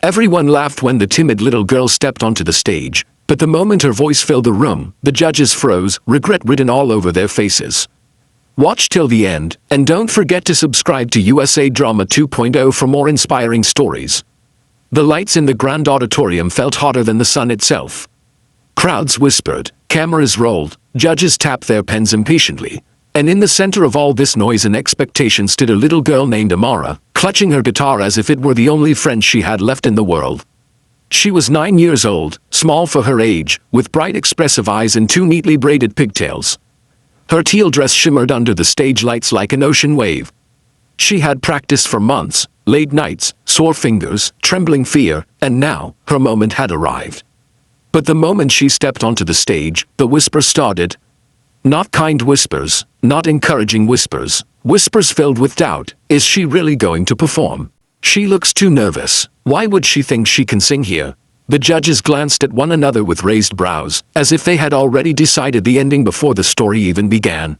Everyone laughed when the timid little girl stepped onto the stage, but the moment her voice filled the room, the judges froze, regret written all over their faces. Watch till the end, and don't forget to subscribe to USA Drama 2.0 for more inspiring stories. The lights in the grand auditorium felt hotter than the sun itself. Crowds whispered, cameras rolled, judges tapped their pens impatiently. And in the center of all this noise and expectation stood a little girl named Amara, clutching her guitar as if it were the only friend she had left in the world. She was 9 years old, small for her age, with bright expressive eyes and 2 neatly braided pigtails. Her teal dress shimmered under the stage lights like an ocean wave. She had practiced for months, late nights, sore fingers, trembling fear, and now, her moment had arrived. But the moment she stepped onto the stage, the whispers started. Not kind whispers, not encouraging whispers, whispers filled with doubt. Is she really going to perform? She looks too nervous. Why would she think she can sing here? The judges glanced at one another with raised brows, as if they had already decided the ending before the story even began.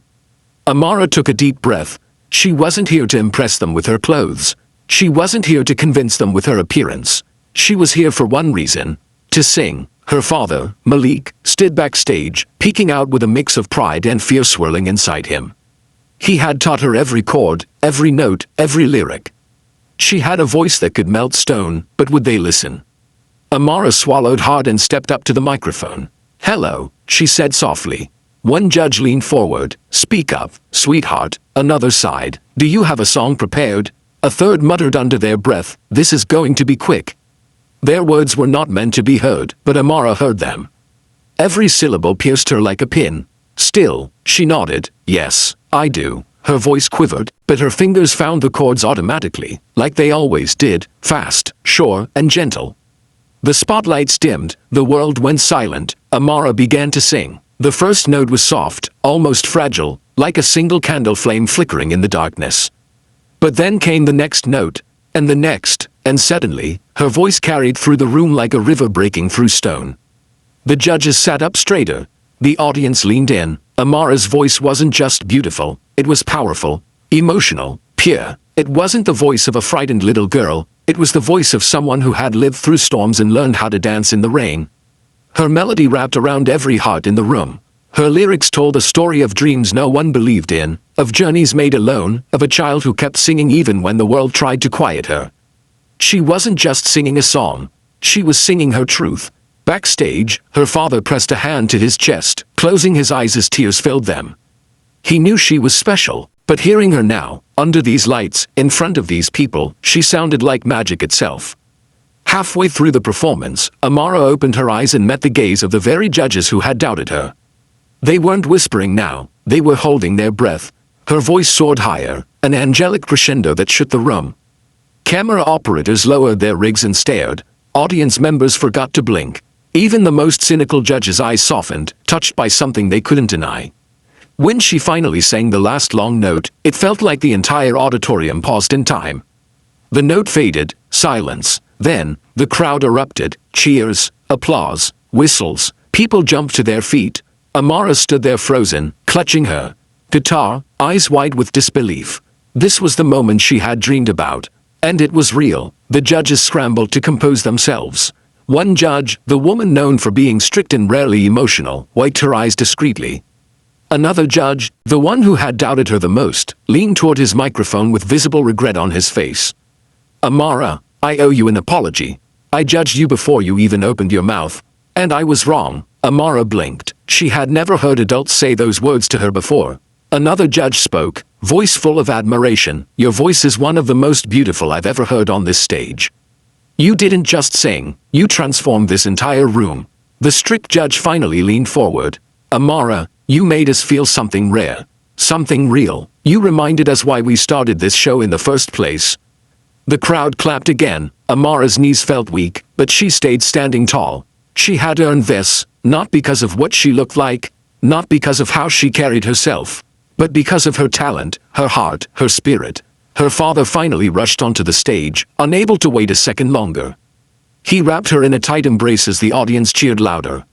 Amara took a deep breath. She wasn't here to impress them with her clothes. She wasn't here to convince them with her appearance. She was here for one reason: to sing. Her father, Malik, stood backstage, peeking out with a mix of pride and fear swirling inside him. He had taught her every chord, every note, every lyric. She had a voice that could melt stone, but would they listen? Amara swallowed hard and stepped up to the microphone. "Hello," she said softly. One judge leaned forward. "Speak up, sweetheart." Another sighed. "Do you have a song prepared?" A third muttered under their breath, "This is going to be quick." Their words were not meant to be heard, but Amara heard them. Every syllable pierced her like a pin. Still, she nodded. "Yes, I do." Her voice quivered, but her fingers found the chords automatically, like they always did, fast, sure, and gentle. The spotlights dimmed, the world went silent. Amara began to sing. The first note was soft, almost fragile, like a single candle flame flickering in the darkness. But then came the next note, and the next, and suddenly, her voice carried through the room like a river breaking through stone. The judges sat up straighter. The audience leaned in. Amara's voice wasn't just beautiful, it was powerful, emotional, pure. It wasn't the voice of a frightened little girl, it was the voice of someone who had lived through storms and learned how to dance in the rain. Her melody wrapped around every heart in the room. Her lyrics told a story of dreams no one believed in, of journeys made alone, of a child who kept singing even when the world tried to quiet her. She wasn't just singing a song, she was singing her truth. Backstage, her father pressed a hand to his chest, closing his eyes as tears filled them. He knew she was special, but hearing her now, under these lights, in front of these people, she sounded like magic itself. Halfway through the performance, Amara opened her eyes and met the gaze of the very judges who had doubted her. They weren't whispering now, they were holding their breath. Her voice soared higher, an angelic crescendo that shook the room. Camera operators lowered their rigs and stared. Audience members forgot to blink. Even the most cynical judges' eyes softened, touched by something they couldn't deny. When she finally sang the last long note, it felt like the entire auditorium paused in time. The note faded, silence. Then, the crowd erupted, cheers, applause, whistles. People jumped to their feet. Amara stood there frozen, clutching her guitar, eyes wide with disbelief. This was the moment she had dreamed about. And it was real. The judges scrambled to compose themselves. One judge, the woman known for being strict and rarely emotional, wiped her eyes discreetly. Another judge, the one who had doubted her the most, leaned toward his microphone with visible regret on his face. "Amara, I owe you an apology. I judged you before you even opened your mouth. And I was wrong." Amara blinked. She had never heard adults say those words to her before. Another judge spoke, voice full of admiration. "Your voice is one of the most beautiful I've ever heard on this stage. You didn't just sing, you transformed this entire room." The strict judge finally leaned forward. "Amara, you made us feel something rare. Something real. You reminded us why we started this show in the first place." The crowd clapped again. Amara's knees felt weak, but she stayed standing tall. She had earned this, not because of what she looked like, not because of how she carried herself, but because of her talent, her heart, her spirit. Her father finally rushed onto the stage, unable to wait a second longer. He wrapped her in a tight embrace as the audience cheered louder.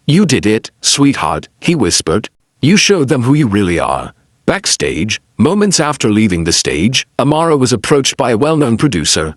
"You did it, sweetheart," he whispered. "You showed them who you really are." Backstage, moments after leaving the stage, Amara was approached by a well-known producer.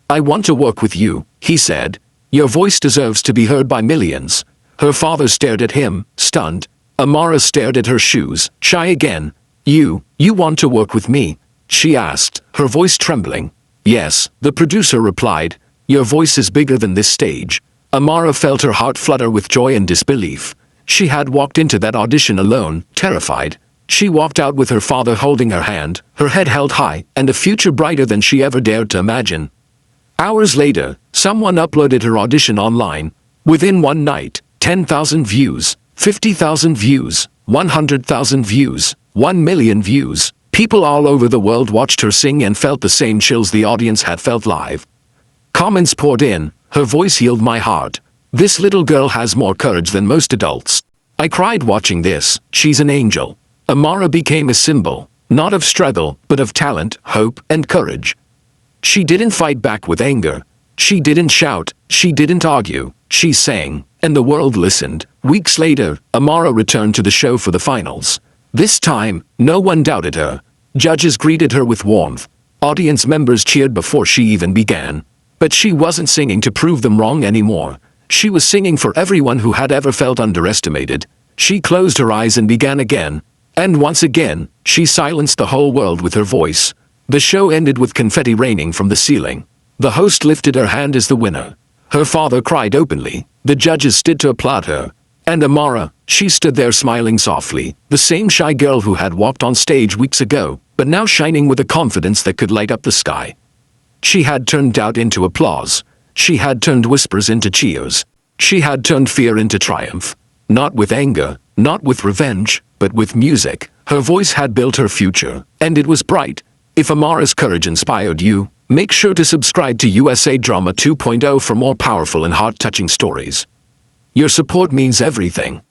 "I want to work with you," he said. "Your voice deserves to be heard by millions." Her father stared at him, stunned. Amara stared at her shoes, shy again. You want to work with me?" she asked, her voice trembling. "Yes," the producer replied. "Your voice is bigger than this stage." Amara felt her heart flutter with joy and disbelief. She had walked into that audition alone, terrified. She walked out with her father holding her hand, her head held high, and a future brighter than she ever dared to imagine. Hours later, someone uploaded her audition online. Within one night, 10,000 views, 50,000 views, 100,000 views, 1 million views. People all over the world watched her sing and felt the same chills the audience had felt live. Comments poured in. Her voice healed my heart. This little girl has more courage than most adults. I cried watching this. She's an angel. Amara became a symbol, not of struggle, but of talent, hope, and courage. She didn't fight back with anger. She didn't shout. She didn't argue. She sang, and the world listened. Weeks later, Amara returned to the show for the finals. This time, no one doubted her. Judges greeted her with warmth. Audience members cheered before she even began. But she wasn't singing to prove them wrong anymore. She was singing for everyone who had ever felt underestimated. She closed her eyes and began again. And once again, she silenced the whole world with her voice. The show ended with confetti raining from the ceiling. The host lifted her hand as the winner. Her father cried openly. The judges stood to applaud her. And Amara, she stood there smiling softly, the same shy girl who had walked on stage weeks ago, but now shining with a confidence that could light up the sky. She had turned doubt into applause. She had turned whispers into cheers. She had turned fear into triumph. Not with anger, not with revenge, but with music. Her voice had built her future, and it was bright. If Amara's courage inspired you, make sure to subscribe to USA Drama 2.0 for more powerful and heart-touching stories. Your support means everything.